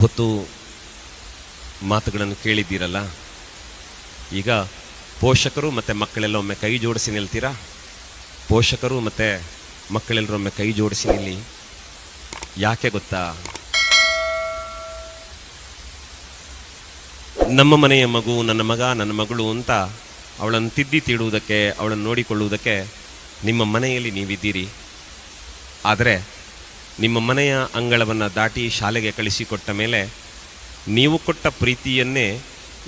ಹೊತ್ತು ಮಾತುಗಳನ್ನು ಕೇಳಿದ್ದೀರಲ್ಲ. ಈಗ ಪೋಷಕರು ಮತ್ತು ಮಕ್ಕಳೆಲ್ಲ ಒಮ್ಮೆ ಕೈ ಜೋಡಿಸಿ ನಿಲ್ತೀರಾ? ಪೋಷಕರು ಮತ್ತು ಮಕ್ಕಳೆಲ್ಲರೊಮ್ಮೆ ಕೈ ಜೋಡಿಸಿ ನಿಲ್ಲಿ. ಯಾಕೆ ಗೊತ್ತಾ? ನಮ್ಮ ಮನೆಯ ಮಗು, ನನ್ನ ಮಗ, ನನ್ನ ಮಗಳು ಅಂತ ಅವಳನ್ನು ತಿದ್ದಿ ತೀಡುವುದಕ್ಕೆ, ಅವಳನ್ನು ನೋಡಿಕೊಳ್ಳುವುದಕ್ಕೆ ನಿಮ್ಮ ಮನೆಯಲ್ಲಿ ನೀವಿದ್ದೀರಿ. ಆದರೆ ನಿಮ್ಮ ಮನೆಯ ಅಂಗಳವನ್ನು ದಾಟಿ ಶಾಲೆಗೆ ಕಳಿಸಿಕೊಟ್ಟ ಮೇಲೆ ನೀವು ಕೊಟ್ಟ ಪ್ರೀತಿಯನ್ನೇ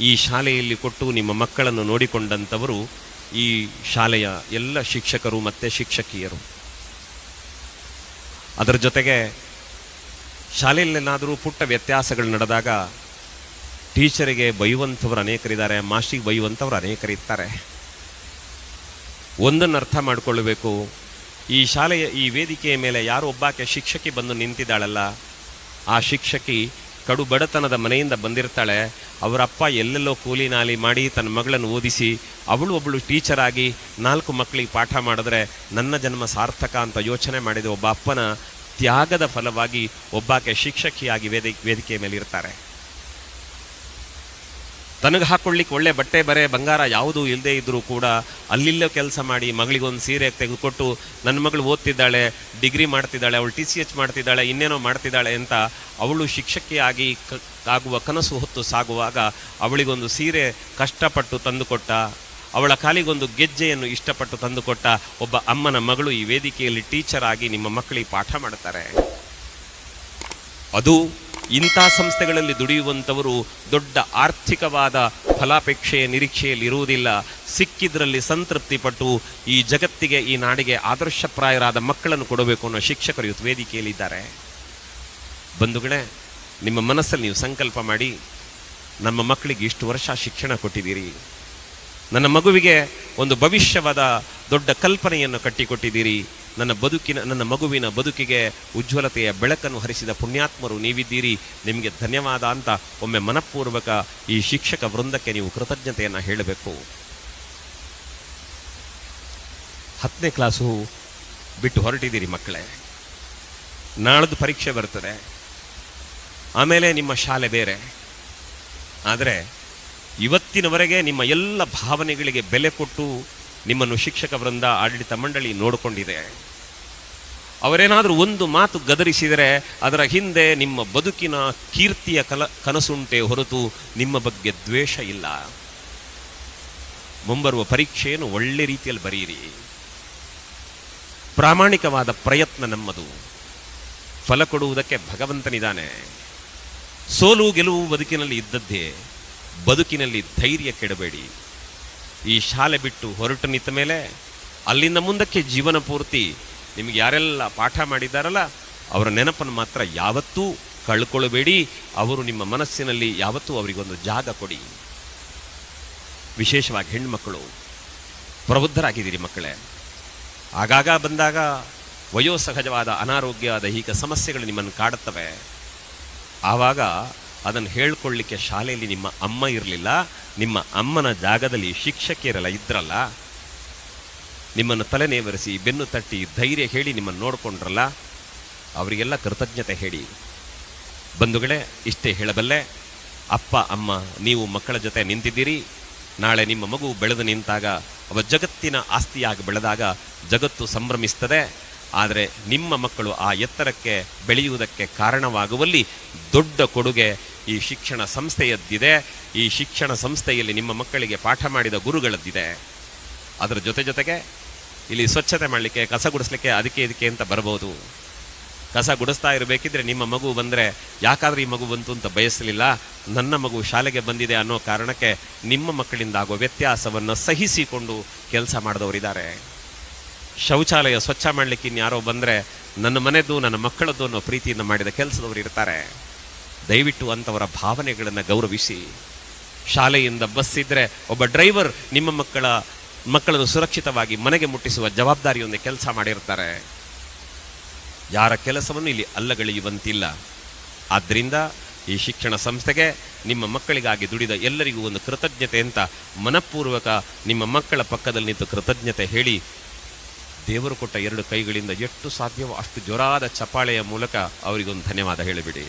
ಈ ಶಾಲೆಯಲ್ಲಿ ಕೊಟ್ಟು ನಿಮ್ಮ ಮಕ್ಕಳನ್ನು ನೋಡಿಕೊಂಡಂಥವರು ಈ ಶಾಲೆಯ ಎಲ್ಲ ಶಿಕ್ಷಕರು ಮತ್ತು ಶಿಕ್ಷಕಿಯರು. ಅದರ ಜೊತೆಗೆ ಶಾಲೆಯಲ್ಲೇನಾದರೂ ಪುಟ್ಟ ವ್ಯತ್ಯಾಸಗಳು ನಡೆದಾಗ ಟೀಚರಿಗೆ ಬೈಯುವಂಥವ್ರು ಅನೇಕರಿದ್ದಾರೆ, ಮಾಸ್ಟ್ರಿಗೆ ಬೈಯುವಂಥವ್ರು ಅನೇಕರಿರ್ತಾರೆ. ಒಂದನ್ನು ಅರ್ಥ ಮಾಡಿಕೊಳ್ಳಬೇಕು, ಈ ಶಾಲೆಯ ಈ ವೇದಿಕೆಯ ಮೇಲೆ ಯಾರೋ ಒಬ್ಬಾಕೆ ಶಿಕ್ಷಕಿ ಬಂದು ನಿಂತಿದ್ದಾಳಲ್ಲ, ಆ ಶಿಕ್ಷಕಿ ಕಡು ಬಡತನದ ಮನೆಯಿಂದ ಬಂದಿರ್ತಾಳೆ. ಅವರಪ್ಪ ಎಲ್ಲೆಲ್ಲೋ ಕೂಲಿ ನಾಲಿ ಮಾಡಿ ತನ್ನ ಮಗಳನ್ನು ಓದಿಸಿ ಒಬ್ಬಳು ಟೀಚರ್ ಆಗಿ 4 ಮಕ್ಕಳಿಗೆ ಪಾಠ ಮಾಡಿದ್ರೆ ನನ್ನ ಜನ್ಮ ಸಾರ್ಥಕ ಅಂತ ಯೋಚನೆ ಮಾಡಿದ ಒಬ್ಬ ಅಪ್ಪನ ತ್ಯಾಗದ ಫಲವಾಗಿ ಒಬ್ಬಾಕೆ ಶಿಕ್ಷಕಿಯಾಗಿ ವೇದಿಕೆಯ ಮೇಲೆ ಇರ್ತಾರೆ. ತನಗೆ ಹಾಕ್ಕೊಳ್ಳಿಕ್ಕೆ ಒಳ್ಳೆ ಬಟ್ಟೆ ಬರೆ ಬಂಗಾರ ಯಾವುದೂ ಇಲ್ಲದೆ ಇದ್ದರೂ ಕೂಡ ಅಲ್ಲಿಲ್ಲೋ ಕೆಲಸ ಮಾಡಿ ಮಗಳಿಗೊಂದು ಸೀರೆ ತೆಗೆದುಕೊಟ್ಟು ನನ್ನ ಮಗಳು ಓದ್ತಿದ್ದಾಳೆ, ಡಿಗ್ರಿ ಮಾಡ್ತಿದ್ದಾಳೆ, ಅವಳು TCH ಮಾಡ್ತಿದ್ದಾಳೆ, ಇನ್ನೇನೋ ಮಾಡ್ತಿದ್ದಾಳೆ ಅಂತ ಅವಳು ಶಿಕ್ಷಕಿಯಾಗಿ ಆಗುವ ಕನಸು ಹೊತ್ತು ಸಾಗುವಾಗ ಅವಳಿಗೊಂದು ಸೀರೆ ಕಷ್ಟಪಟ್ಟು ತಂದುಕೊಟ್ಟ, ಅವಳ ಕಾಲಿಗೊಂದು ಗೆಜ್ಜೆಯನ್ನು ಇಷ್ಟಪಟ್ಟು ತಂದುಕೊಟ್ಟ ಒಬ್ಬ ಅಮ್ಮನ ಮಗಳು ಈ ವೇದಿಕೆಯಲ್ಲಿ ಟೀಚರ್ ಆಗಿ ನಿಮ್ಮ ಮಕ್ಕಳಿಗೆ ಪಾಠ ಮಾಡ್ತಾರೆ. ಅದು ಇಂಥ ಸಂಸ್ಥೆಗಳಲ್ಲಿ ದುಡಿಯುವಂಥವರು ದೊಡ್ಡ ಆರ್ಥಿಕವಾದ ಫಲಾಪೇಕ್ಷೆಯ ನಿರೀಕ್ಷೆಯಲ್ಲಿ ಇರುವುದಿಲ್ಲ. ಸಿಕ್ಕಿದ್ರಲ್ಲಿ ಸಂತೃಪ್ತಿಪಟ್ಟು ಈ ಜಗತ್ತಿಗೆ, ಈ ನಾಡಿಗೆ ಆದರ್ಶಪ್ರಾಯರಾದ ಮಕ್ಕಳನ್ನು ಕೊಡಬೇಕು ಅನ್ನೋ ಶಿಕ್ಷಕರು ಇವತ್ತು ವೇದಿಕೆಯಲ್ಲಿದ್ದಾರೆ. ಬಂಧುಗಳೇ, ನಿಮ್ಮ ಮನಸ್ಸಲ್ಲಿ ನೀವು ಸಂಕಲ್ಪ ಮಾಡಿ, ನಮ್ಮ ಮಕ್ಕಳಿಗೆ ಇಷ್ಟು ವರ್ಷ ಶಿಕ್ಷಣ ಕೊಟ್ಟಿದ್ದೀರಿ, ನನ್ನ ಮಗುವಿಗೆ ಒಂದು ಭವಿಷ್ಯವಾದ ದೊಡ್ಡ ಕಲ್ಪನೆಯನ್ನು ಕಟ್ಟಿಕೊಟ್ಟಿದ್ದೀರಿ, ನನ್ನ ಮಗುವಿನ ಬದುಕಿಗೆ ಉಜ್ವಲತೆಯ ಬೆಳಕನ್ನು ಹರಿಸಿದ ಪುಣ್ಯಾತ್ಮರು ನೀವಿದ್ದೀರಿ, ನಿಮಗೆ ಧನ್ಯವಾದ ಅಂತ ಒಮ್ಮೆ ಮನಪೂರ್ವಕ ಈ ಶಿಕ್ಷಕ ವೃಂದಕ್ಕೆ ನೀವು ಕೃತಜ್ಞತೆಯನ್ನು ಹೇಳಬೇಕು. 10ನೇ ಕ್ಲಾಸು ಬಿಟ್ಟು ಹೊರಟಿದ್ದೀರಿ ಮಕ್ಕಳೇ, ನಾಳದ್ದು ಪರೀಕ್ಷೆ ಬರ್ತದೆ, ಆಮೇಲೆ ನಿಮ್ಮ ಶಾಲೆ ಬೇರೆ. ಆದರೆ ಇವತ್ತಿನವರೆಗೆ ನಿಮ್ಮ ಎಲ್ಲ ಭಾವನೆಗಳಿಗೆ ಬೆಲೆ ಕೊಟ್ಟು ನಿಮ್ಮನ್ನು ಶಿಕ್ಷಕ ವೃಂದ, ಆಡಳಿತ ಮಂಡಳಿ ನೋಡಿಕೊಂಡಿದೆ. ಅವರೇನಾದರೂ ಒಂದು ಮಾತು ಗದರಿಸಿದರೆ ಅದರ ಹಿಂದೆ ನಿಮ್ಮ ಬದುಕಿನ ಕೀರ್ತಿಯ ಕನಸುಂಟೆ ಹೊರತು ನಿಮ್ಮ ಬಗ್ಗೆ ದ್ವೇಷ ಇಲ್ಲ. ಮುಂಬರುವ ಪರೀಕ್ಷೆಯನ್ನು ಒಳ್ಳೆ ರೀತಿಯಲ್ಲಿ ಬರೆಯಿರಿ. ಪ್ರಾಮಾಣಿಕವಾದ ಪ್ರಯತ್ನ ನಮ್ಮದು, ಫಲ ಕೊಡುವುದಕ್ಕೆ ಭಗವಂತನಿದ್ದಾನೆ. ಸೋಲು ಗೆಲುವು ಬದುಕಿನಲ್ಲಿ ಇದ್ದದ್ದೇ, ಬದುಕಿನಲ್ಲಿ ಧೈರ್ಯ ಕೆಡಬೇಡಿ. ಈ ಶಾಲೆ ಬಿಟ್ಟು ಹೊರಟು ನಿಂತ ಮೇಲೆ ಅಲ್ಲಿಂದ ಮುಂದಕ್ಕೆ ಜೀವನ ಪೂರ್ತಿ ನಿಮಗೆ ಯಾರೆಲ್ಲ ಪಾಠ ಮಾಡಿದ್ದಾರಲ್ಲ ಅವರ ನೆನಪನ್ನು ಮಾತ್ರ ಯಾವತ್ತೂ ಕಳ್ಕೊಳ್ಳಬೇಡಿ. ಅವರು ನಿಮ್ಮ ಮನಸ್ಸಿನಲ್ಲಿ ಯಾವತ್ತೂ ಅವರಿಗೊಂದು ಜಾಗ ಕೊಡಿ. ವಿಶೇಷವಾಗಿ ಹೆಣ್ಮಕ್ಕಳು ಪ್ರಬುದ್ಧರಾಗಿದ್ದೀರಿ ಮಕ್ಕಳೇ. ಆಗಾಗ ಬಂದಾಗ ವಯೋಸಹಜವಾದ ಅನಾರೋಗ್ಯ, ದೈಹಿಕ ಸಮಸ್ಯೆಗಳು ನಿಮ್ಮನ್ನು ಕಾಡುತ್ತವೆ. ಆವಾಗ ಅದನ್ನು ಹೇಳ್ಕೊಳ್ಳಿಕ್ಕೆ ಶಾಲೆಯಲ್ಲಿ ನಿಮ್ಮ ಅಮ್ಮ ಇರಲಿಲ್ಲ, ನಿಮ್ಮ ಅಮ್ಮನ ಜಾಗದಲ್ಲಿ ಶಿಕ್ಷಕಿಯರೆಲ್ಲ ಇದ್ರಲ್ಲ, ನಿಮ್ಮನ್ನು ತಲೆನೇವರಿಸಿ ಬೆನ್ನು ತಟ್ಟಿ ಧೈರ್ಯ ಹೇಳಿ ನಿಮ್ಮನ್ನು ನೋಡಿಕೊಂಡ್ರಲ್ಲ, ಅವರಿಗೆಲ್ಲ ಕೃತಜ್ಞತೆ ಹೇಳಿ. ಬಂಧುಗಳೇ, ಇಷ್ಟೇ ಹೇಳಬಲ್ಲೆ. ಅಪ್ಪ ಅಮ್ಮ ನೀವು ಮಕ್ಕಳ ಜೊತೆ ನಿಂತಿದ್ದೀರಿ. ನಾಳೆ ನಿಮ್ಮ ಮಗು ಬೆಳೆದು ನಿಂತಾಗ, ಅವ ಜಗತ್ತಿನ ಆಸ್ತಿಯಾಗಿ ಬೆಳೆದಾಗ ಜಗತ್ತು ಸಂಭ್ರಮಿಸ್ತದೆ. ಆದರೆ ನಿಮ್ಮ ಮಕ್ಕಳು ಆ ಎತ್ತರಕ್ಕೆ ಬೆಳೆಯುವುದಕ್ಕೆ ಕಾರಣವಾಗುವಲ್ಲಿ ದೊಡ್ಡ ಕೊಡುಗೆ ಈ ಶಿಕ್ಷಣ ಸಂಸ್ಥೆಯದ್ದಿದೆ. ಈ ಶಿಕ್ಷಣ ಸಂಸ್ಥೆಯಲ್ಲಿ ನಿಮ್ಮ ಮಕ್ಕಳಿಗೆ ಪಾಠ ಮಾಡಿದ ಗುರುಗಳದ್ದಿದೆ. ಅದರ ಜೊತೆಗೆ ಇಲ್ಲಿ ಸ್ವಚ್ಛತೆ ಮಾಡಲಿಕ್ಕೆ, ಕಸ ಗುಡಿಸ್ಲಿಕ್ಕೆ ಅದಕ್ಕೆ ಇದಕ್ಕೆ ಅಂತ ಬರ್ಬೋದು. ಕಸ ಗುಡಿಸ್ತಾ ಇರಬೇಕಿದ್ರೆ ನಿಮ್ಮ ಮಗು ಬಂದರೆ ಯಾಕಾದ್ರೆ ಈ ಮಗು ಬಂತು ಅಂತ ಬಯಸಲಿಲ್ಲ, ನನ್ನ ಮಗು ಶಾಲೆಗೆ ಬಂದಿದೆ ಅನ್ನೋ ಕಾರಣಕ್ಕೆ ನಿಮ್ಮ ಮಕ್ಕಳಿಂದ ಆಗುವ ವ್ಯತ್ಯಾಸವನ್ನು ಸಹಿಸಿಕೊಂಡು ಕೆಲಸ ಮಾಡಿದವರಿದ್ದಾರೆ. ಶೌಚಾಲಯ ಸ್ವಚ್ಛ ಮಾಡಲಿಕ್ಕೆ ಇನ್ಯಾರೋ ಬಂದರೆ ನನ್ನ ಮನೆದು, ನನ್ನ ಮಕ್ಕಳದ್ದು ಅನ್ನೋ ಪ್ರೀತಿಯಿಂದ ಮಾಡಿದ ಕೆಲಸದವರು ಇರ್ತಾರೆ. ದಯವಿಟ್ಟು ಅಂಥವರ ಭಾವನೆಗಳನ್ನು ಗೌರವಿಸಿ. ಶಾಲೆಯಿಂದ ಬಸ್ ಇದ್ದರೆ ಒಬ್ಬ ಡ್ರೈವರ್ ನಿಮ್ಮ ಮಕ್ಕಳನ್ನು ಸುರಕ್ಷಿತವಾಗಿ ಮನೆಗೆ ಮುಟ್ಟಿಸುವ ಜವಾಬ್ದಾರಿಯೊಂದೇ ಕೆಲಸ ಮಾಡಿರ್ತಾರೆ. ಯಾರ ಕೆಲಸವನ್ನು ಇಲ್ಲಿ ಅಲ್ಲಗಳೆಯುವಂತಿಲ್ಲ. ಆದ್ದರಿಂದ ಈ ಶಿಕ್ಷಣ ಸಂಸ್ಥೆಗೆ, ನಿಮ್ಮ ಮಕ್ಕಳಿಗಾಗಿ ದುಡಿದ ಎಲ್ಲರಿಗೂ ಒಂದು ಕೃತಜ್ಞತೆ ಅಂತ ಮನಪೂರ್ವಕ ನಿಮ್ಮ ಮಕ್ಕಳ ಪಕ್ಕದಲ್ಲಿ ನಿಂತು ಕೃತಜ್ಞತೆ ಹೇಳಿ, ದೇವರು ಕೊಟ್ಟ 2 ಕೈಗಳಿಂದ ಎಷ್ಟು ಸಾಧ್ಯವೋ ಅಷ್ಟು ಜೋರಾದ ಚಪ್ಪಾಳೆಯ ಮೂಲಕ ಅವರಿಗೊಂದು ಧನ್ಯವಾದ ಹೇಳಿಬಿಡಿ.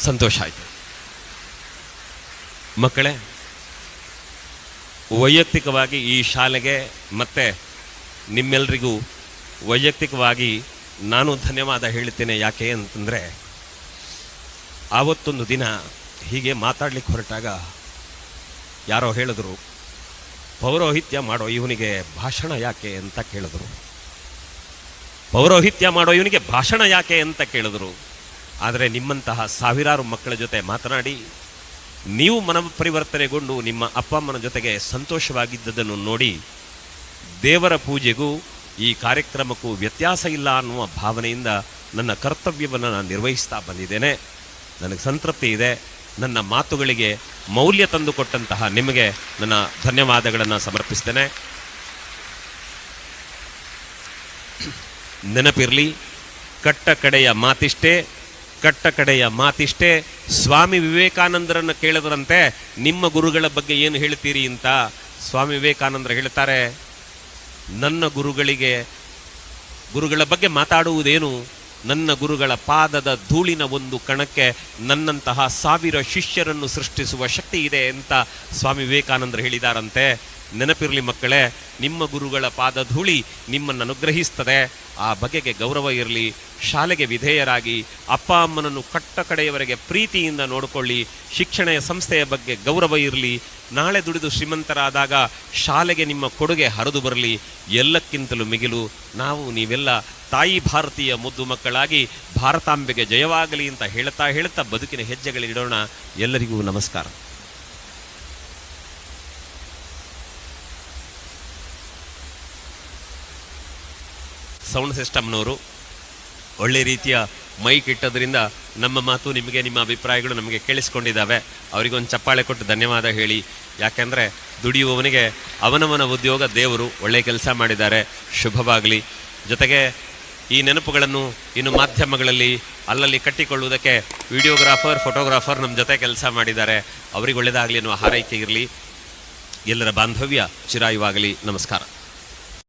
ಸಂತೋಷ ಆಯಿತು. ಮಕ್ಕಳೇ, ವೈಯಕ್ತಿಕವಾಗಿ ಈ ಶಾಲೆಗೆ ಮತ್ತು ನಿಮ್ಮೆಲ್ಲರಿಗೂ ವೈಯಕ್ತಿಕವಾಗಿ ನಾನು ಧನ್ಯವಾದ ಹೇಳ್ತೇನೆ. ಯಾಕೆ ಅಂತಂದರೆ, ಆವತ್ತೊಂದು ದಿನ ಹೀಗೆ ಮಾತಾಡ್ಲಿಕ್ಕೆ ಹೊರಟಾಗ ಯಾರೋ ಹೇಳಿದ್ರು, ಪೌರೋಹಿತ್ಯ ಮಾಡೋ ಇವನಿಗೆ ಭಾಷಣ ಯಾಕೆ ಅಂತ ಕೇಳಿದ್ರು. ಪೌರೋಹಿತ್ಯ ಮಾಡೋ ಇವನಿಗೆ ಭಾಷಣ ಯಾಕೆ ಅಂತ ಕೇಳಿದ್ರು. ಆದರೆ ನಿಮ್ಮಂತಹ ಸಾವಿರಾರು ಮಕ್ಕಳ ಜೊತೆ ಮಾತನಾಡಿ ನೀವು ಮನಪರಿವರ್ತನೆಗೊಂಡು ನಿಮ್ಮ ಅಪ್ಪ ಅಮ್ಮನ ಜೊತೆಗೆ ಸಂತೋಷವಾಗಿದ್ದದನ್ನು ನೋಡಿ ದೇವರ ಪೂಜೆಗೂ ಈ ಕಾರ್ಯಕ್ರಮಕ್ಕೂ ವ್ಯತ್ಯಾಸ ಇಲ್ಲ ಅನ್ನುವ ಭಾವನೆಯಿಂದ ನನ್ನ ಕರ್ತವ್ಯವನ್ನು ನಾನು ನಿರ್ವಹಿಸ್ತಾ ಬಂದಿದ್ದೇನೆ. ನನಗೆ ಸಂತೃಪ್ತಿ ಇದೆ. ನನ್ನ ಮಾತುಗಳಿಗೆ ಮೌಲ್ಯ ತಂದುಕೊಟ್ಟಂತಹ ನಿಮಗೆ ನನ್ನ ಧನ್ಯವಾದಗಳನ್ನು ಸಮರ್ಪಿಸ್ತೇನೆ. ನೆನಪಿರಲಿ, ಕಟ್ಟ ಕಡೆಯ ಮಾತಿಷ್ಟೇ. ಸ್ವಾಮಿ ವಿವೇಕಾನಂದರನ್ನು ಕೇಳಿದ್ರಂತೆ, ನಿಮ್ಮ ಗುರುಗಳ ಬಗ್ಗೆ ಏನು ಹೇಳ್ತೀರಿ ಅಂತ. ಸ್ವಾಮಿ ವಿವೇಕಾನಂದರು ಹೇಳ್ತಾರೆ, ನನ್ನ ಗುರುಗಳ ಬಗ್ಗೆ ಮಾತಾಡುವುದೇನು, ನನ್ನ ಗುರುಗಳ ಪಾದದ ಧೂಳಿನ ಒಂದು ಕಣಕ್ಕೆ ನನ್ನಂತಹ 1000 ಶಿಷ್ಯರನ್ನು ಸೃಷ್ಟಿಸುವ ಶಕ್ತಿ ಇದೆ ಅಂತ ಸ್ವಾಮಿ ವಿವೇಕಾನಂದರು ಹೇಳಿದಾರಂತೆ. ನೆನಪಿರಲಿ ಮಕ್ಕಳೇ, ನಿಮ್ಮ ಗುರುಗಳ ಪಾದ ಧೂಳಿ ನಿಮ್ಮನ್ನು ಅನುಗ್ರಹಿಸ್ತದೆ. ಆ ಬಗೆಗೆ ಗೌರವ ಇರಲಿ. ಶಾಲೆಗೆ ವಿಧೇಯರಾಗಿ ಅಪ್ಪ ಅಮ್ಮನನ್ನು ಕಟ್ಟ ಕಡೆಯವರೆಗೆ ಪ್ರೀತಿಯಿಂದ ನೋಡಿಕೊಳ್ಳಿ. ಶಿಕ್ಷಣ ಸಂಸ್ಥೆಯ ಬಗ್ಗೆ ಗೌರವ ಇರಲಿ. ನಾಳೆ ದುಡಿದು ಶ್ರೀಮಂತರಾದಾಗ ಶಾಲೆಗೆ ನಿಮ್ಮ ಕೊಡುಗೆ ಹರಿದು ಬರಲಿ. ಎಲ್ಲಕ್ಕಿಂತಲೂ ಮಿಗಿಲು ನೀವೆಲ್ಲ ತಾಯಿ ಭಾರತೀಯ ಮುದ್ದು ಮಕ್ಕಳಾಗಿ ಭಾರತಾಂಬೆಗೆ ಜಯವಾಗಲಿ ಅಂತ ಹೇಳ್ತಾ ಬದುಕಿನ ಹೆಜ್ಜೆಗಳಿಡೋಣ. ಎಲ್ಲರಿಗೂ ನಮಸ್ಕಾರ. ಸೌಂಡ್ ಸಿಸ್ಟಮ್ನವರು ಒಳ್ಳೆ ರೀತಿಯ ಮೈಕ್ ಇಟ್ಟದ್ರಿಂದ ನಮ್ಮ ಮಾತು ನಿಮಗೆ, ನಿಮ್ಮ ಅಭಿಪ್ರಾಯಗಳು ನಮಗೆ ಕೇಳಿಸ್ಕೊಂಡಿದ್ದಾವೆ. ಅವರಿಗೊಂದು ಚಪ್ಪಾಳೆ ಕೊಟ್ಟು ಧನ್ಯವಾದ ಹೇಳಿ. ಯಾಕೆಂದರೆ ದುಡಿಯುವವನಿಗೆ ಅವನವನ ಉದ್ಯೋಗ ದೇವರು. ಒಳ್ಳೆಯ ಕೆಲಸ ಮಾಡಿದ್ದಾರೆ, ಶುಭವಾಗಲಿ. ಜೊತೆಗೆ ಈ ನೆನಪುಗಳನ್ನು ಇನ್ನು ಮಾಧ್ಯಮಗಳಲ್ಲಿ ಅಲ್ಲಲ್ಲಿ ಕಟ್ಟಿಕೊಳ್ಳುವುದಕ್ಕೆ ವಿಡಿಯೋಗ್ರಾಫರ್, ಫೋಟೋಗ್ರಾಫರ್ ನಮ್ಮ ಜೊತೆ ಕೆಲಸ ಮಾಡಿದ್ದಾರೆ. ಅವರಿಗೆ ಒಳ್ಳೆಯದಾಗಲಿ ಅನ್ನುವ ಹಾರೈಕೆ ಇರಲಿ. ಎಲ್ಲರ ಬಾಂಧವ್ಯ ಚಿರಾಯುವಾಗಲಿ. ನಮಸ್ಕಾರ.